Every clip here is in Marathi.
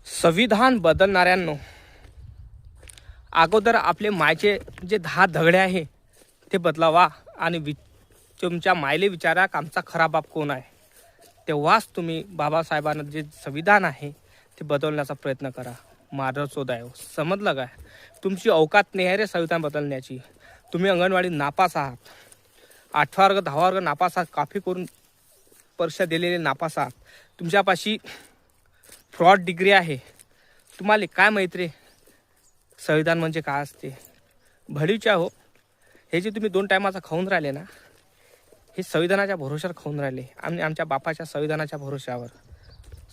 संविधान बदलणाऱ्यांनो, अगोदर आपले मायचे जे 10 धगडे आहे ते बदलावा आणि तुमच्या मायले विचारा आमचा खरा बाप कोण आहे. तेव्हाच तुम्ही बाबासाहेबांना जे संविधान आहे ते बदलण्याचा प्रयत्न करा. माझं चोदाय समजलं काय? तुमची अवकात नाही आहे रे संविधान बदलण्याची. तुम्ही अंगणवाडी नापास आहात, 8वा वर्ग 10वा वर्ग नापास आहात, काफी करून परीक्षा दिलेले नापास आहात. तुमच्यापाशी फ्रॉड डिग्री आहे. तुम्हाला काय माहीत रे संविधान म्हणजे काय असते? भडीच्या हो. हे जे तुम्ही 2 टायमाचा खाऊन राहिले ना, हे संविधानाच्या भरोश्यावर खाऊन राहिले. आम्ही आमच्या बापाच्या संविधानाच्या भरोश्यावर.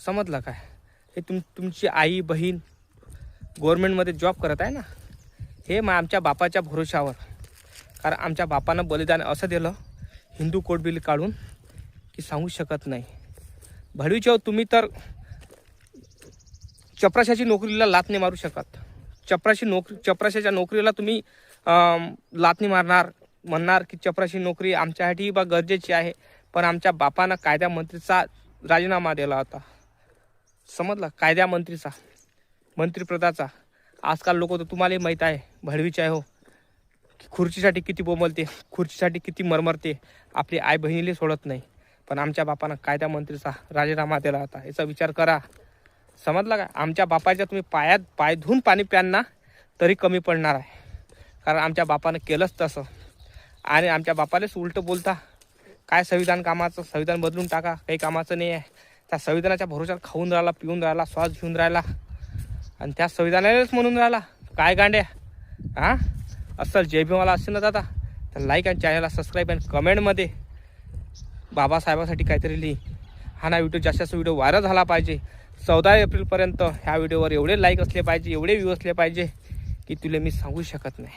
समजलं काय? हे तुमची आई बहीण गव्हर्नमेंटमध्ये जॉब करत आहे ना, हे आमच्या बापाच्या भरोश्यावर. कारण आमच्या बापानं बलिदान असं दिलं हिंदू कोड बिल काढून की सांगू शकत नाही. भडवीच्या तुम्ही तर चपराशाची नोकरीला लात नाही मारू शकत. चपराशाच्या नोकरीला तुम्ही लात नाही म्हणणार की चपराशी नोकरी आमच्यासाठी बा गरजेची आहे. पण आमच्या बापानं कायदा मंत्रीचा राजीनामा दिला होता. समजलं? कायदा मंत्रीचा, मंत्रिपदाचा. आजकाल लोक तर तुम्हाला माहीत आहे भडवीचे आहे हो, खुर्चीसाठी किती बोंबलते, खुर्चीसाठी किती मरमरते, आपली आई बहिणीला सोडत नाही. पण आमच्या बापानं कायदा मंत्रीचा राजीनामा दिला होता. याचा विचार करा. समजला का? आमच्या बापाच्या तुम्ही पाय धुवून पाणी प्यान ना तरी कमी पडणार आहे. कारण आमच्या बापानं केलंच तसं. आणि आमच्या बापालाच उलटं बोलता काय संविधान कामाचं, संविधान बदलून टाका, काही कामाचं नाही आहे. त्या संविधानाच्या भरोश्यावर खाऊन राहिला, पिऊन राहिला, श्वास घेऊन राहिला आणि त्या संविधानालाच म्हणून राहिला काय गांड्या. हां असं जय भीमाला असेल ना दादा तर लाईक आणि चॅनलला सबस्क्राईब आणि कमेंटमध्ये बाबासाहेबासाठी काहीतरी लिही. हा ना व्हिडिओ जास्त व्हिडिओ व्हायरल झाला पाहिजे. 14 एप्रिलपर्यंत ह्या व्हिडिओवर एवढे लाईक असले पाहिजे, एवढे व्ह्यू असले पाहिजे की तुला मी सांगू शकत नाही.